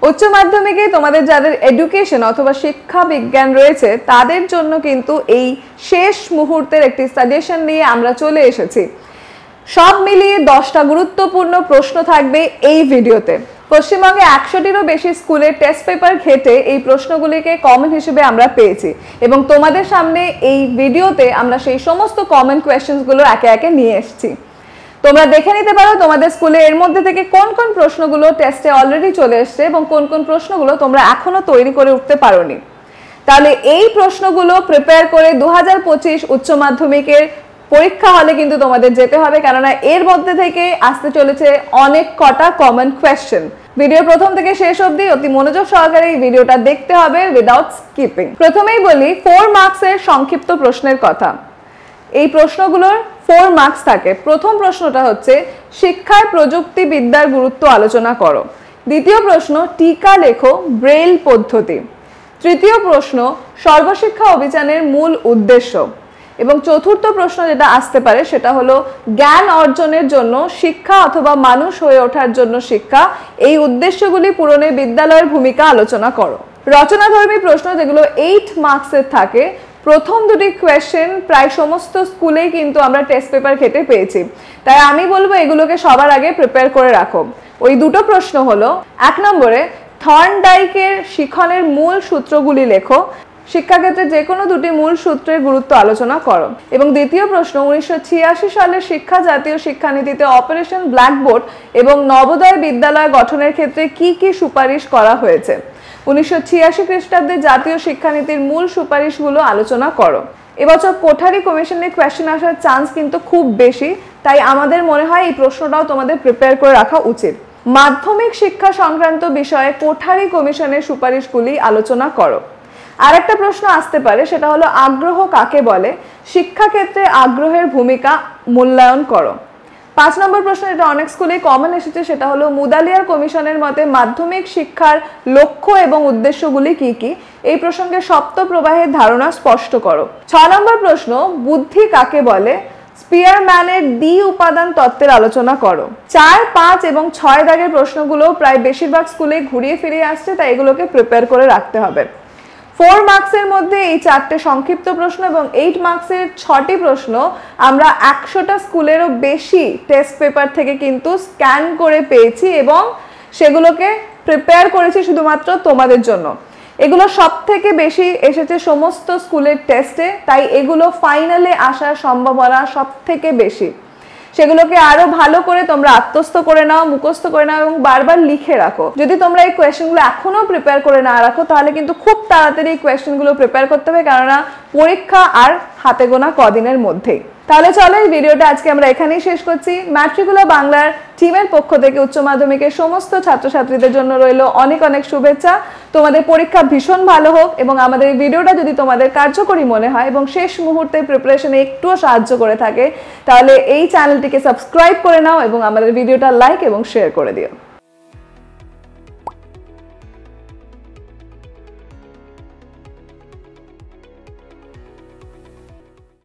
উচ্চ মাধ্যমিকে তোমাদের যাদের এডুকেশন অথবা শিক্ষা বিজ্ঞান রয়েছে তাদের জন্য কিন্তু এই শেষ মুহূর্তের একটি সাজেশন নিয়ে আমরা চলে এসেছি। সব মিলিয়ে 10টা গুরুত্বপূর্ণ প্রশ্ন থাকবে এই ভিডিওতে। পশ্চিমবঙ্গে 100টিরও বেশি স্কুলের টেস্ট পেপার ঘেটে এই প্রশ্নগুলিকে কমন হিসেবে আমরা পেয়েছি এবং তোমাদের সামনে এই ভিডিওতে আমরা সেই সমস্ত কমন কোয়েশ্চেনগুলো একে একে নিয়ে এসেছি। তোমরা দেখে নিতে পারো তোমাদের স্কুলে এর মধ্যে থেকে কোন কোন প্রশ্নগুলো টেস্টে অলরেডি চলে এসেছে এবং কোন কোন প্রশ্নগুলো তোমরা এখনো তৈরি করে উঠতে পারোনি। তাহলে এই প্রশ্নগুলো প্রিপেয়ার করে 2025 উচ্চ মাধ্যমিকের পরীক্ষা হলে কিন্তু তোমাদের যেতে হবে, কেননা এর মধ্যে থেকে আসতে চলেছে অনেক কটা কমন কোয়েশ্চেন। ভিডিও প্রথম থেকে শেষ অবধি অতি মনোযোগ সহকারে এই ভিডিওটা দেখতে হবে উইদাউট স্কিপিং। প্রথমেই বলি 4 মার্কসের সংক্ষিপ্ত প্রশ্নের কথা। এই প্রশ্নগুলোর 4 মার্কস থাকে। প্রথম প্রশ্নটা হচ্ছে শিক্ষায় প্রযুক্তিবিদ্যার গুরুত্ব আলোচনা করো। দ্বিতীয় প্রশ্ন টিকা লেখো ব্রেইল পদ্ধতি। তৃতীয় প্রশ্ন সর্বশিক্ষা অভিযানের মূল উদ্দেশ্য। এবং চতুর্থ প্রশ্ন যেটা আসতে পারে সেটা হলো জ্ঞান অর্জনের জন্য শিক্ষা অথবা মানুষ হয়ে ওঠার জন্য শিক্ষা, এই উদ্দেশ্যগুলি পূরণে বিদ্যালয়ের ভূমিকা আলোচনা করো। রচনাধর্মী প্রশ্ন যেগুলো 8 মার্কসের থাকে, প্রথম দুটি কোয়েশ্চেন প্রায় সমস্ত স্কুলেই কিন্তু আমরা টেস্ট পেপার ঘেটে পেয়েছি, তাই আমি বলবো এগুলোকে সবার আগে প্রিপেয়ার করে রাখো। ওই দুটো প্রশ্ন হলো 1 নম্বরে থর্নডাইকের শিখনের মূল সূত্রগুলি লেখো। শিক্ষাক্ষেত্রে যে কোনো দুটি মূল সূত্রের গুরুত্ব আলোচনা করো। এবং দ্বিতীয় প্রশ্ন 1986 সালের শিক্ষা জাতীয় শিক্ষানীতিতে অপারেশন ব্ল্যাকবোর্ড এবং নবোদয় বিদ্যালয় গঠনের ক্ষেত্রে কি কি সুপারিশ করা হয়েছে। 1986 খ্রিস্টাব্দে জাতীয় শিক্ষানীতির মূল সুপারিশগুলো আলোচনা করো। এবছর কোঠারি কমিশনের কোয়েশ্চেন আসার চান্স কিন্তু খুব বেশি, তাই আমাদের মনে হয় এই প্রশ্নটাও তোমাদের প্রিপেয়ার করে রাখা উচিত। মাধ্যমিক শিক্ষা সংক্রান্ত বিষয়ে কোঠারি কমিশনের সুপারিশগুলি আলোচনা করো। আর একটা প্রশ্ন আসতে পারে সেটা হলো আগ্রহ কাকে বলে, শিক্ষাক্ষেত্রে আগ্রহের ভূমিকা মূল্যায়ন করো। 5 নম্বর প্রশ্ন যেটা অনেক স্কুলে কমন এসেছে সেটা হলো মুদালিয়ার কমিশনের মতে মাধ্যমিক শিক্ষার লক্ষ্য এবং উদ্দেশ্যগুলি কি কি, এই প্রসঙ্গে সপ্ত প্রবাহের ধারণা স্পষ্ট করো। 6 নম্বর প্রশ্ন বুদ্ধি কাকে বলে, স্পিয়ারম্যানের দ্বি উপাদান তত্ত্বের আলোচনা করো। 4, 5 এবং 6 দাগের প্রশ্নগুলো প্রায় বেশিরভাগ স্কুলে ঘুরিয়ে ফিরিয়ে আসছে, তাই এগুলোকে প্রিপেয়ার করে রাখতে হবে। 4 মার্কসের মধ্যে এই 4টে সংক্ষিপ্ত প্রশ্ন এবং 8 মার্কসের 6টি প্রশ্ন আমরা 100টা স্কুলেরও বেশি টেস্ট পেপার থেকে কিন্তু স্ক্যান করে পেয়েছি এবং সেগুলোকে প্রিপেয়ার করেছি শুধুমাত্র তোমাদের জন্য। এগুলো সব থেকে বেশি এসেছে সমস্ত স্কুলের টেস্টে, তাই এগুলো ফাইনালে আসার সম্ভাবনা সব থেকে বেশি। সেগুলোকে আরো ভালো করে তোমরা আত্মস্থ করে নাও, মুখস্থ করে নাও এবং বারবার লিখে রাখো। যদি তোমরা এই কোয়েশ্চেনগুলো এখনো প্রিপেয়ার করে না রাখো তাহলে কিন্তু খুব তাড়াতাড়ি এই কোয়েশ্চেনগুলো প্রিপেয়ার করতে হবে, কেননা পরীক্ষা আর হাতে গোনা কদিনের মধ্যেই। তাহলে চলো এই ভিডিওটা আজকে আমরা এখানেই শেষ করছি। ম্যাট্রিকুলার বাংলার টিমের পক্ষ থেকে উচ্চ মাধ্যমিকের সমস্ত ছাত্রছাত্রীদের জন্য রইল অনেক অনেক শুভেচ্ছা। তোমাদের পরীক্ষা ভীষণ ভালো হোক এবং আমাদের এই ভিডিওটা যদি তোমাদের কার্যকরী মনে হয় এবং শেষ মুহূর্তে প্রিপারেশনে একটুও সাহায্য করে থাকে তাহলে এই চ্যানেলটিকে সাবস্ক্রাইব করে নাও এবং আমাদের ভিডিওটা লাইক এবং শেয়ার করে দিও।